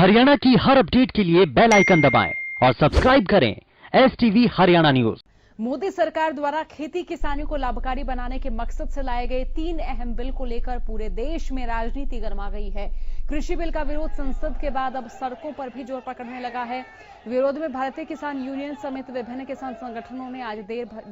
हरियाणा की हर अपडेट के लिए बेल आइकन दबाएं और सब्सक्राइब करें STV हरियाणा न्यूज। मोदी सरकार द्वारा खेती किसानी को लाभकारी बनाने के मकसद से लाए गए 3 अहम बिल को लेकर पूरे देश में राजनीति गर्मा गई है। कृषि बिल का विरोध संसद के बाद अब सड़कों पर भी जोर पकड़ने लगा है। विरोध में भारतीय किसान यूनियन समेत विभिन्न किसान संगठनों ने आज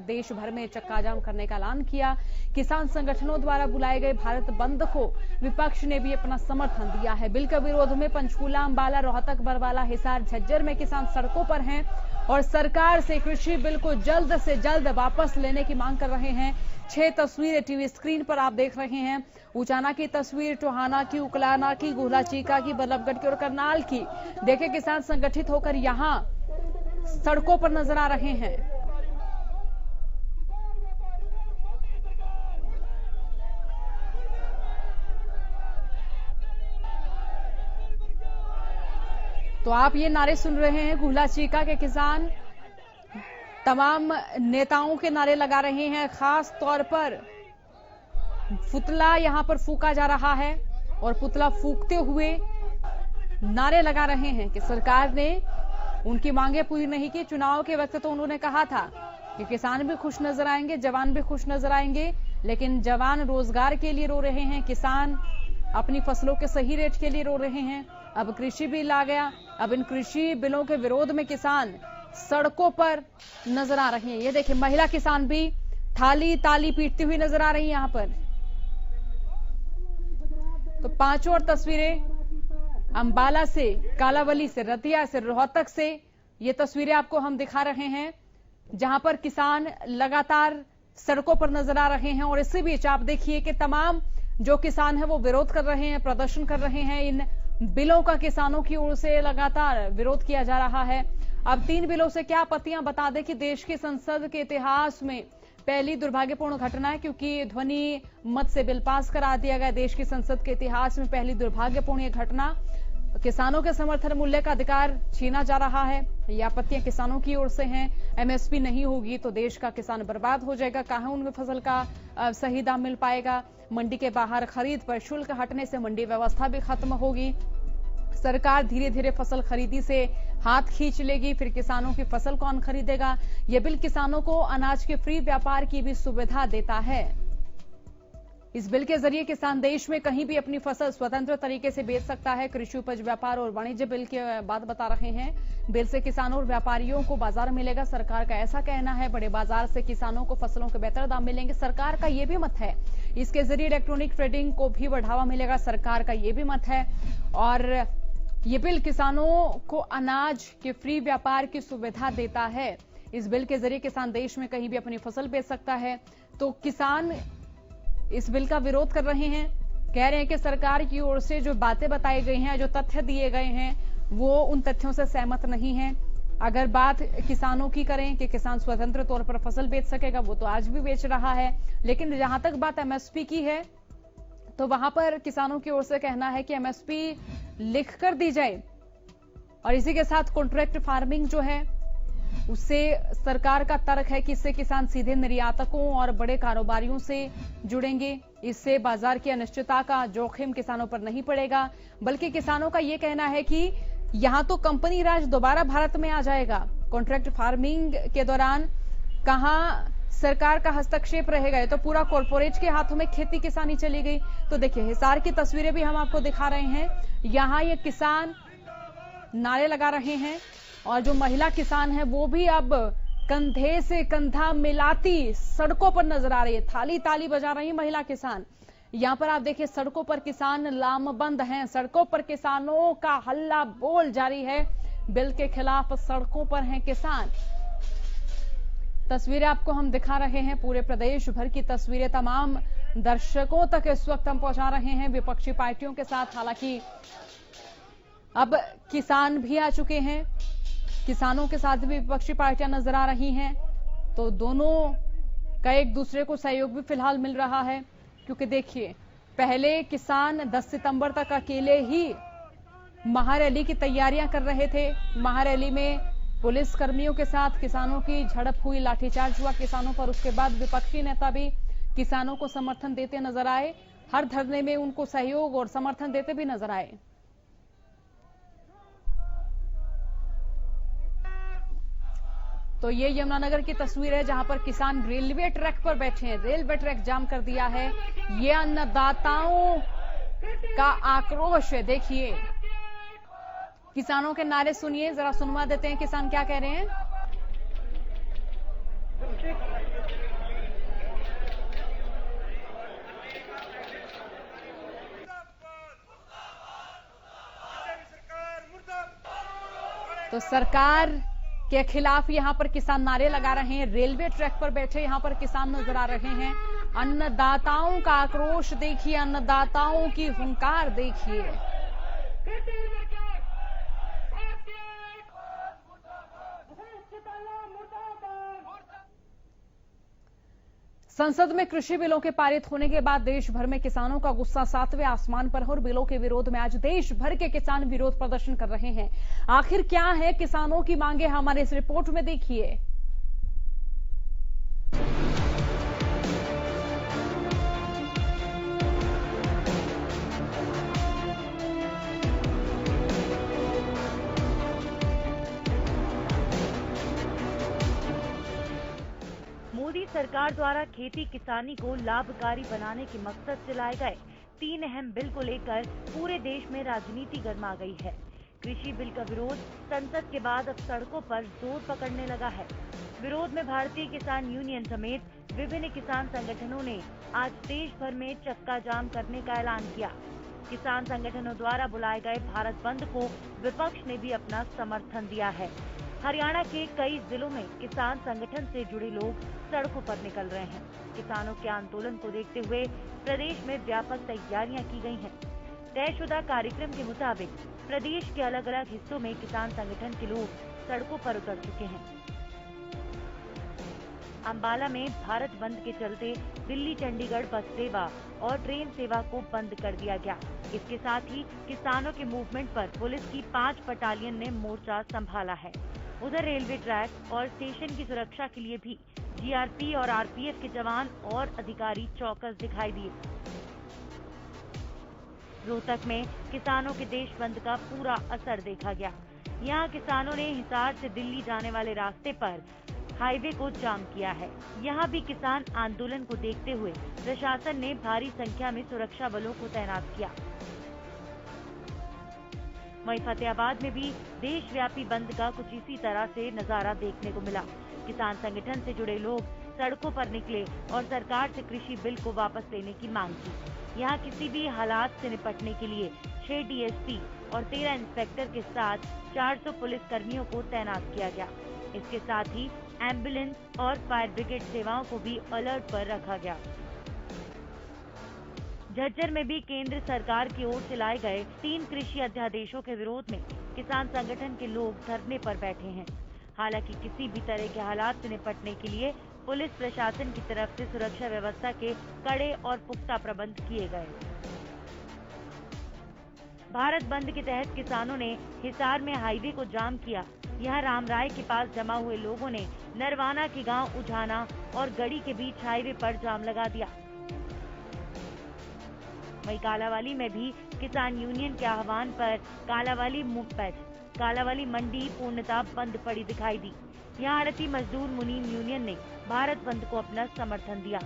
देश भर में चक्का जाम करने का ऐलान किया। किसान संगठनों द्वारा बुलाए गए भारत बंद को विपक्ष ने भी अपना समर्थन दिया है। बिल के विरोध में पंचकूला, अंबाला, रोहतक, बरवाला, हिसार, झज्जर में किसान सड़कों पर हैं और सरकार से कृषि बिल को जल्द से जल्द वापस लेने की मांग कर रहे हैं। 6 तस्वीरें टीवी स्क्रीन पर आप देख रहे हैं। उचाना की तस्वीर, टोहाना की, उकलाना की, गुहला चीका की, बल्लभगढ़ की और करनाल की। देखिए, किसान संगठित होकर यहां सड़कों पर नजर आ रहे हैं। तो आप ये नारे सुन रहे हैं। गुहला चीका के किसान तमाम नेताओं के नारे लगा रहे हैं। खास तौर पर पुतला यहां पर फूंका जा रहा है और पुतला फूंकते हुए नारे लगा रहे हैं कि सरकार ने उनकी मांगे पूरी नहीं की। चुनाव के वक्त तो उन्होंने कहा था कि किसान भी खुश नजर आएंगे, जवान भी खुश नजर आएंगे, लेकिन जवान रोजगार के लिए रो रहे हैं, किसान अपनी फसलों के सही रेट के लिए रो रहे हैं। अब कृषि बिल आ गया। अब इन कृषि बिलों के विरोध में किसान सड़कों पर नजर आ रही हैं। ये देखिए, महिला किसान भी थाली ताली पीटती हुई नजर आ रही हैं यहां पर। तो 5 और तस्वीरें अंबाला से, कालावली से, रतिया से, रोहतक से ये तस्वीरें आपको हम दिखा रहे हैं, जहां पर किसान लगातार सड़कों पर नजर आ रहे हैं। और इसी बीच आप देखिए कि तमाम जो किसान है वो विरोध कर रहे हैं, प्रदर्शन कर रहे हैं। इन बिलों का किसानों की ओर से लगातार विरोध किया जा रहा है। अब 3 बिलों से क्या आपत्तियां, बता दें कि देश की संसद के इतिहास में पहली दुर्भाग्यपूर्ण घटना है, क्योंकि ध्वनि मत से बिल पास करा दिया गया। देश की संसद के इतिहास में पहली दुर्भाग्यपूर्ण ये घटना। किसानों के समर्थन मूल्य का अधिकार छीना जा रहा है। ये आपत्तियां किसानों की ओर से हैं। MSP नहीं होगी तो देश का किसान बर्बाद हो जाएगा। कहां उनके फसल का सही दाम मिल पाएगा। मंडी के बाहर खरीद पर शुल्क हटने से मंडी व्यवस्था भी खत्म होगी। सरकार धीरे धीरे फसल खरीदी से हाथ खींच लेगी। फिर किसानों की फसल कौन खरीदेगा। यह बिल किसानों को अनाज के फ्री व्यापार की भी सुविधा देता है। इस बिल के जरिए किसान देश में कहीं भी अपनी फसल स्वतंत्र तरीके से बेच सकता है। कृषि उपज व्यापार और वाणिज्य बिल की बात बता रहे हैं। बिल से किसानों और व्यापारियों को बाजार मिलेगा, सरकार का ऐसा कहना है। बड़े बाजार से किसानों को फसलों के बेहतर दाम मिलेंगे, सरकार का यह भी मत है। इसके जरिए इलेक्ट्रॉनिक ट्रेडिंग को भी बढ़ावा मिलेगा, सरकार का यह भी मत है। और ये बिल किसानों को अनाज के फ्री व्यापार की सुविधा देता है। इस बिल के जरिए किसान देश में कहीं भी अपनी फसल बेच सकता है। तो किसान इस बिल का विरोध कर रहे हैं, कह रहे हैं कि सरकार की ओर से जो बातें बताई गई हैं, जो तथ्य दिए गए हैं, वो उन तथ्यों से सहमत नहीं है। अगर बात किसानों की करें कि किसान स्वतंत्र तौर पर फसल बेच सकेगा, वो तो आज भी बेच रहा है। लेकिन जहां तक बात MSP की है, तो वहां पर किसानों की ओर से कहना है कि MSP लिख कर दी जाए और इसी के साथ कॉन्ट्रैक्ट फार्मिंग जो है उससे सरकार का तर्क है कि इससे किसान सीधे निर्यातकों और बड़े कारोबारियों से जुड़ेंगे। इससे बाजार की अनिश्चितता का जोखिम किसानों पर नहीं पड़ेगा। बल्कि किसानों का यह कहना है कि यहां तो कंपनी राज दोबारा भारत में आ जाएगा। कॉन्ट्रैक्ट फार्मिंग के दौरान कहां सरकार का हस्तक्षेप रहेगा, तो पूरा कॉर्पोरेट के हाथों में खेती किसानी चली गई। तो देखिए, हिसार की तस्वीरें भी हम आपको दिखा रहे हैं। यहां ये किसान नारे लगा रहे हैं और जो महिला किसान है वो भी अब कंधे से कंधा मिलाती सड़कों पर नजर आ रही है। थाली ताली बजा रही महिला किसान। यहां पर आप देखिए, सड़कों पर किसान लामबंद हैं। सड़कों पर किसानों का हल्ला बोल जारी है। बिल के खिलाफ सड़कों पर हैं किसान। तस्वीरें आपको हम दिखा रहे हैं, पूरे प्रदेश भर की तस्वीरें तमाम दर्शकों तक इस वक्त हम पहुंचा रहे हैं विपक्षी पार्टियों के साथ। हालांकि अब किसान भी आ चुके हैं, किसानों के साथ भी विपक्षी पार्टियां नजर आ रही हैं। तो दोनों का एक दूसरे को सहयोग भी फिलहाल मिल रहा है, क्योंकि देखिए, पहले किसान 10 सितंबर तक अकेले ही महारैली की तैयारियां कर रहे थे। महारैली में पुलिस कर्मियों के साथ किसानों की झड़प हुई, लाठीचार्ज हुआ किसानों पर। उसके बाद विपक्षी नेता भी किसानों को समर्थन देते नजर आए। हर धरने में उनको सहयोग और समर्थन देते भी नजर आए। तो ये यमुनानगर की तस्वीर है जहां पर किसान रेलवे ट्रैक पर बैठे हैं। रेलवे ट्रैक जाम कर दिया है। ये अन्नदाताओं का आक्रोश है। देखिए किसानों के नारे सुनिए, जरा सुनवा देते हैं किसान क्या कह रहे हैं। तो सरकार के खिलाफ यहां पर किसान नारे लगा रहे हैं। रेलवे ट्रैक पर बैठे यहां पर किसान नजर आ रहे हैं। अन्नदाताओं का आक्रोश देखिए, अन्नदाताओं की हुंकार देखिए। संसद में कृषि बिलों के पारित होने के बाद देश भर में किसानों का गुस्सा 7वें आसमान पर है और बिलों के विरोध में आज देश भर के किसान विरोध प्रदर्शन कर रहे हैं। आखिर क्या है किसानों की मांगे, हमारे इस रिपोर्ट में देखिए। मोदी सरकार द्वारा खेती किसानी को लाभकारी बनाने के मकसद से लाए गए 3 अहम बिल को लेकर पूरे देश में राजनीति गर्मा गई है। कृषि बिल का विरोध संसद के बाद अब सड़कों पर जोर पकड़ने लगा है। विरोध में भारतीय किसान यूनियन समेत विभिन्न किसान संगठनों ने आज देश भर में चक्का जाम करने का ऐलान किया। किसान संगठनों द्वारा बुलाए गए भारत बंद को विपक्ष ने भी अपना समर्थन दिया है। हरियाणा के कई जिलों में किसान संगठन से जुड़े लोग सड़कों पर निकल रहे हैं। किसानों के आंदोलन को देखते हुए प्रदेश में व्यापक तैयारियां की गई हैं। तयशुदा कार्यक्रम के मुताबिक प्रदेश के अलग अलग हिस्सों में किसान संगठन के लोग सड़कों पर उतर चुके हैं। अंबाला में भारत बंद के चलते दिल्ली चंडीगढ़ बस सेवा और ट्रेन सेवा को बंद कर दिया गया। इसके साथ ही किसानों के मूवमेंट पर पुलिस की 5 बटालियन ने मोर्चा संभाला है। उधर रेलवे ट्रैक और स्टेशन की सुरक्षा के लिए भी जीआरपी और आरपीएफ के जवान और अधिकारी चौकस दिखाई दिए। रोहतक में किसानों के देश बंद का पूरा असर देखा गया। यहाँ किसानों ने हिसार से दिल्ली जाने वाले रास्ते पर हाईवे को जाम किया है। यहाँ भी किसान आंदोलन को देखते हुए प्रशासन ने भारी संख्या में सुरक्षा बलों को तैनात किया। वहीं फतेहाबाद में भी देशव्यापी बंद का कुछ इसी तरह से नजारा देखने को मिला। किसान संगठन से जुड़े लोग सड़कों पर निकले और सरकार से कृषि बिल को वापस लेने की मांग की। यहाँ किसी भी हालात से निपटने के लिए 6 डीएसपी और 13 इंस्पेक्टर के साथ 400 पुलिस कर्मियों को तैनात किया गया। इसके साथ ही एम्बुलेंस और फायर ब्रिगेड सेवाओं को भी अलर्ट पर रखा गया। झज्जर में भी केंद्र सरकार की ओर से लाए गए 3 कृषि अध्यादेशों के विरोध में किसान संगठन के लोग धरने पर बैठे हैं। हालांकि किसी भी तरह के हालात से निपटने के लिए पुलिस प्रशासन की तरफ से सुरक्षा व्यवस्था के कड़े और पुख्ता प्रबंध किए गए। भारत बंद के तहत किसानों ने हिसार में हाईवे को जाम किया। यहाँ रामराय के पास जमा हुए लोगों ने नरवाना के गांव उझाना और गढ़ी के बीच हाईवे पर जाम लगा दिया। वहीं कालावाली में भी किसान यूनियन के आह्वान पर कालावाली मंडी पूर्णतः बंद पड़ी दिखाई दी। यहाँ आड़ती मजदूर मुनीम यूनियन ने भारत बंद को अपना समर्थन दिया।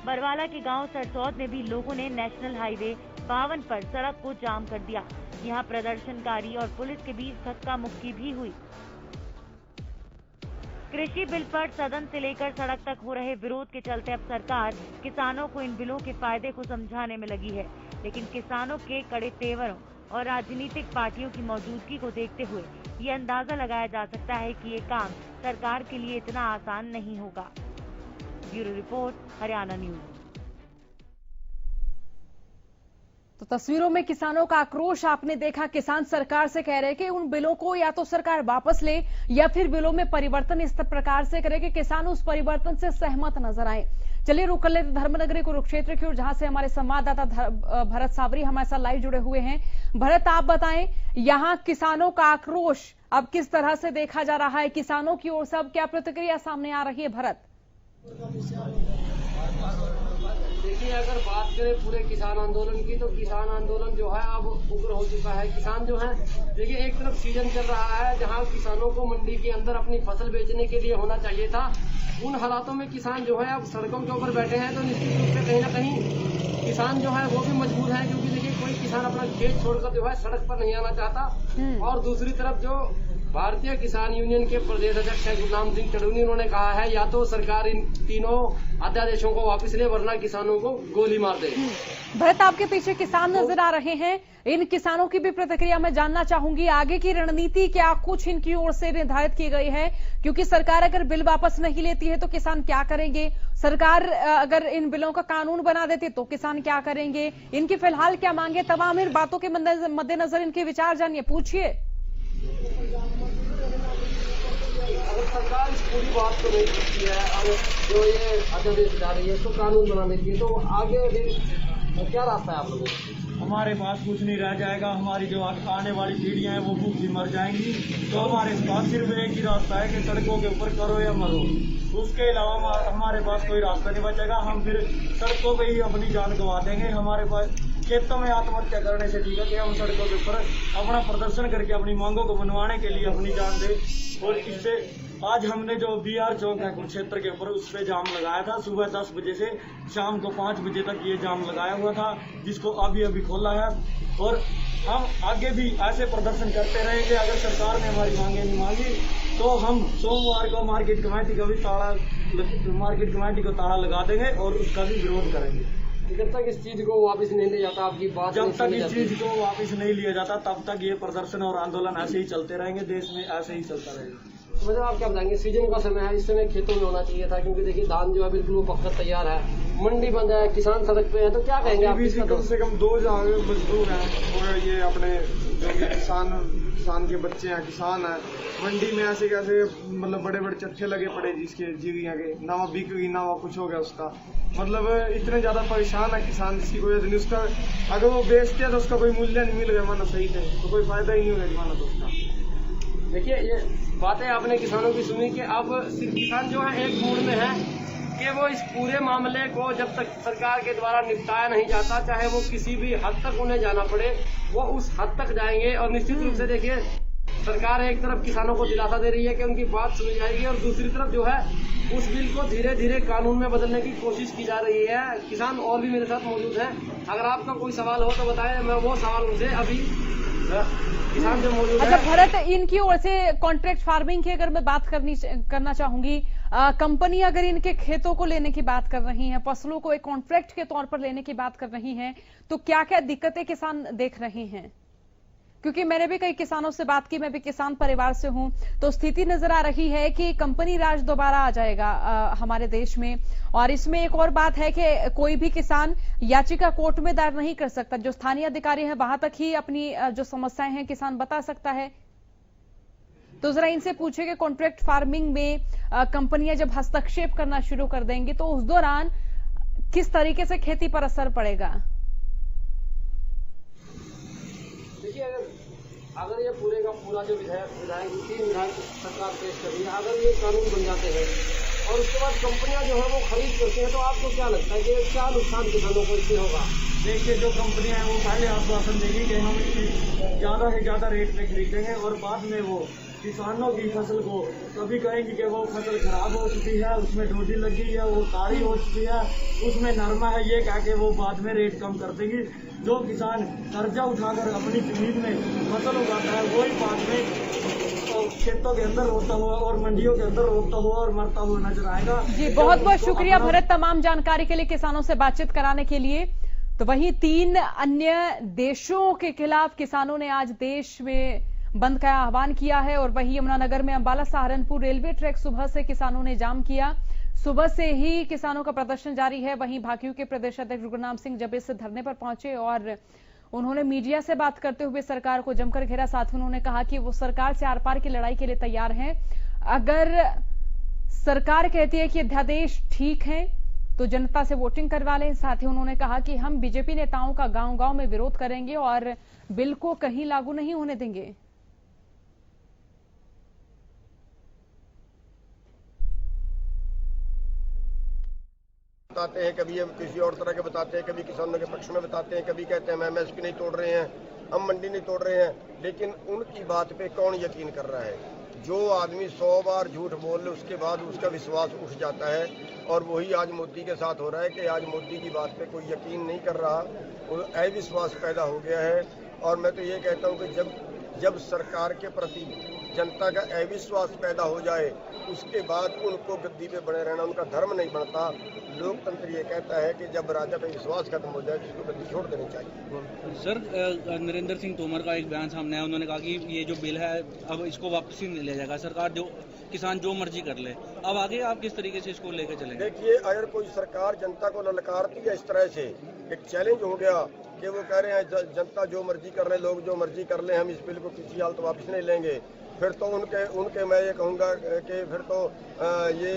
बरवाला के गांव सरसौद में भी लोगों ने नेशनल हाईवे 52 पर सड़क को जाम कर दिया। यहाँ प्रदर्शनकारी और पुलिस के बीच धक्का मुक्की भी हुई। कृषि बिल पर सदन से लेकर सड़क तक हो रहे विरोध के चलते अब सरकार किसानों को इन बिलों के फायदे को समझाने में लगी है। लेकिन किसानों के कड़े तेवरों और राजनीतिक पार्टियों की मौजूदगी को देखते हुए ये अंदाजा लगाया जा सकता है कि ये काम सरकार के लिए इतना आसान नहीं होगा। Bureau report, Haryana news. तो तस्वीरों में किसानों का आक्रोश आपने देखा। किसान सरकार से कह रहे हैं कि उन बिलों को या तो सरकार वापस ले या फिर बिलों में परिवर्तन इस प्रकार से करे कि किसान उस परिवर्तन से सहमत नजर आए। चलिए रुक कर लेते धर्मनगरी कुरुक्षेत्र की ओर, जहां से हमारे संवाददाता भरत सावरी हमारे साथ लाइव जुड़े हुए हैं। भरत, आप बताएं यहां किसानों का आक्रोश अब किस तरह से देखा जा रहा है? किसानों की ओर से अब क्या प्रतिक्रिया सामने आ रही है? भरत, देखिए, अगर बात करें पूरे किसान आंदोलन की, तो किसान आंदोलन जो है अब उग्र हो चुका है। किसान जो है, देखिए, एक तरफ सीजन चल रहा है जहां किसानों को मंडी के अंदर अपनी फसल बेचने के लिए होना चाहिए था। उन हालातों में किसान जो है अब सड़कों के ऊपर बैठे हैं, तो निश्चित रूप से कहीं ना कहीं किसान जो है वो भी मजबूर है, क्योंकि देखिए कोई किसान अपना खेत छोड़कर जो है सड़क पर नहीं आना चाहता। और दूसरी तरफ जो भारतीय किसान यूनियन के प्रदेश अध्यक्ष है गुरनाम सिंह चढ़ूनी, उन्होंने कहा है या तो सरकार इन तीनों अध्यादेशों को वापस ले, वरना किसानों को गोली मार दे। भरत, आपके पीछे किसान नजर आ रहे हैं, इन किसानों की भी प्रतिक्रिया मैं जानना चाहूंगी। आगे की रणनीति क्या कुछ इनकी ओर से निर्धारित की गई है? क्योंकि सरकार अगर बिल वापस नहीं लेती है तो किसान क्या करेंगे? सरकार अगर इन बिलों का कानून बना देती तो किसान क्या करेंगे? इनकी फिलहाल क्या मांगे? तमाम इन बातों के मद्देनजर इनके विचार जानिए, पूछिए। अगर सरकार इस पूरी बात को नहीं करती है, अगर जो ये अध्यादेश जा रही है इसको कानून बना देती है, तो आगे क्या रास्ता है आप लोगों को? हमारे पास कुछ नहीं रह जाएगा। हमारी जो आने वाली पीढ़ियां हैं वो भूखी मर जाएंगी। तो हमारे पास सिर्फ एक ही रास्ता है कि सड़कों के ऊपर करो या मरो। उसके अलावा हमारे पास कोई रास्ता नहीं बचेगा। हम फिर सड़कों पे ही अपनी जान गंवा देंगे। हमारे पास खेतों में आत्महत्या करने से ठीक है कि हम सड़कों के ऊपर अपना प्रदर्शन करके अपनी मांगों को मनवाने के लिए अपनी जान दें। और इससे आज हमने जो BR चौक है कुरुक्षेत्र के ऊपर, उस पे जाम लगाया था। सुबह 10 बजे से शाम को 5 बजे तक ये जाम लगाया हुआ था, जिसको अभी खोला है। और हम आगे भी ऐसे प्रदर्शन करते रहेंगे। अगर सरकार ने हमारी मांगे नहीं मांगी तो हम सोमवार को मार्केट कमेटी को ताला लगा देंगे और उसका भी विरोध करेंगे। जब तक इस चीज को वापस नहीं लिया जाता, आपकी बात जब तक इस चीज को वापस नहीं लिया जाता तब तक ये प्रदर्शन और आंदोलन ऐसे ही चलते रहेंगे। देश में ऐसे ही चलता रहेगा। मतलब आप क्या बताएंगे, सीजन का समय है, इस समय खेतों में होना चाहिए था, क्योंकि देखिए धान जो है बिल्कुल वो पककर तैयार है, मंडी बंद है, किसान सड़क पे है, तो क्या कहेंगे आप? कम से कम 2 जगह मजदूर हैं और ये अपने जो ये किसान के बच्चे हैं, किसान हैं, मंडी में ऐसे कैसे मतलब बड़े बड़े चट्टे लगे पड़े जिसके जीविया के, ना वो बिक गई ना वो कुछ हो गया उसका। मतलब इतने ज्यादा परेशान है किसान, जिसकी कोई नहीं। उसका अगर वो बेचते हैं तो उसका कोई मूल्य नहीं मिल गया माना सही थे, तो कोई फायदा ही नहीं होगा माना तो उसका। देखिए, ये बातें आपने किसानों की सुनी कि अब सिर्फ किसान जो है एक मूड में है कि वो इस पूरे मामले को जब तक सरकार के द्वारा निपटाया नहीं जाता, चाहे वो किसी भी हद तक उन्हें जाना पड़े, वो उस हद तक जाएंगे। और निश्चित रूप से देखिए, सरकार एक तरफ किसानों को दिलासा दे रही है कि उनकी बात सुनी जाएगी, और दूसरी तरफ जो है उस बिल को धीरे धीरे कानून में बदलने की कोशिश की जा रही है। किसान और भी मेरे साथ मौजूद हैं, अगर आपका कोई सवाल हो तो बताएं, मैं वो सवाल उनसे अभी किसान जो मौजूद है। अच्छा भरत, इनकी ओर से कॉन्ट्रैक्ट फार्मिंग की अगर मैं बात करना चाहूंगी, कंपनी अगर इनके खेतों को लेने की बात कर रही है, फसलों को एक कॉन्ट्रैक्ट के तौर पर लेने की बात कर रही हैं, तो क्या क्या दिक्कतें किसान देख रहे हैं? क्योंकि मैंने भी कई किसानों से बात की, मैं भी किसान परिवार से हूं, तो स्थिति नजर आ रही है कि कंपनी राज दोबारा आ जाएगा हमारे देश में। और इसमें एक और बात है कि कोई भी किसान याचिका कोर्ट में दायर नहीं कर सकता, जो स्थानीय अधिकारी हैं वहां तक ही अपनी जो समस्याएं हैं किसान बता सकता है। तो जरा इनसे पूछे कि कॉन्ट्रैक्ट फार्मिंग में कंपनियां जब हस्तक्षेप करना शुरू कर देंगी तो उस दौरान किस तरीके से खेती पर असर पड़ेगा? देखिए, अगर ये पूरे का पूरा जो विधायक 3 विधायक सरकार पेश कर रही है, अगर ये कानून बन जाते हैं और उसके बाद कंपनियां जो है वो खरीद करती हैं, तो आपको क्या लगता है कि क्या नुकसान किसानों को इससे होगा? देखिए, जो कंपनियां हैं वो पहले आश्वासन देंगी कि हम इसकी ज्यादा से ज्यादा रेट पे खरीदेंगे, और बाद में वो किसानों की फसल को कभी कहेंगी कि वो फसल खराब हो चुकी है, उसमें डोडी लगी है, वो काली हो चुकी है, उसमें नरमा है, ये कह के वो बाद में रेट कम कर देगी। जो किसान कर्जा उठाकर अपनी जमीन में फसल उगाता है वही बाद में खेतों के अंदर रोता हुआ और मंडियों के अंदर रोता हुआ और मरता हुआ नजर आएगा। जी, बहुत बहुत शुक्रिया भरत, तमाम जानकारी के लिए, किसानों से बातचीत कराने के लिए। तो वहीं 3 अन्य देशों के खिलाफ किसानों ने आज देश में बंद का आह्वान किया है, और वहीं यमुनानगर में अंबाला सहारनपुर रेलवे ट्रैक सुबह से किसानों ने जाम किया। सुबह से ही किसानों का प्रदर्शन जारी है। वहीं भाकियू के प्रदेश अध्यक्ष गुरनाम सिंह जब इस धरने पर पहुंचे और उन्होंने मीडिया से बात करते हुए सरकार को जमकर घेरा। साथ ही उन्होंने कहा कि वो सरकार से आर पार की लड़ाई के लिए तैयार हैं। अगर सरकार कहती है कि अध्यादेश ठीक है तो जनता से वोटिंग करवा लें। साथ ही उन्होंने कहा कि हम बीजेपी नेताओं का गांव-गांव में विरोध करेंगे और बिल को कहीं लागू नहीं होने देंगे। बताते हैं, कभी ये किसी और तरह के बताते हैं, कभी किसानों के पक्ष में बताते हैं, कभी कहते हैं हम MSP नहीं तोड़ रहे हैं, हम मंडी नहीं तोड़ रहे हैं। लेकिन उनकी बात पे कौन यकीन कर रहा है? जो आदमी 100 बार झूठ बोल ले उसके बाद उसका विश्वास उठ जाता है, और वही आज मोदी के साथ हो रहा है कि आज मोदी की बात पे कोई यकीन नहीं कर रहा, अविश्वास पैदा हो गया है। और मैं तो ये कहता हूँ कि जब सरकार के प्रति जनता का अविश्वास पैदा हो जाए उसके बाद उनको गद्दी पे बने रहना उनका धर्म नहीं बनता। लोकतंत्र ये कहता है कि जब राजा पे विश्वास खत्म हो जाए तो उसको गद्दी छोड़ देनी चाहिए। सर, नरेंद्र सिंह तोमर का एक बयान सामने आया, उन्होंने कहा कि ये जो बिल है अब इसको वापस ही नहीं लिया जाएगा, सरकार जो किसान जो मर्जी कर ले। अब आगे आप किस तरीके से इसको लेकर चलेंगे? देखिए, अगर कोई सरकार जनता को ललकारती है इस तरह से, एक चैलेंज हो गया कि वो कह रहे हैं जनता जो मर्जी कर रहे, लोग जो मर्जी कर ले, हम इस बिल को किसी हालत वापस नहीं लेंगे, फिर तो उनके मैं ये कहूँगा कि फिर तो ये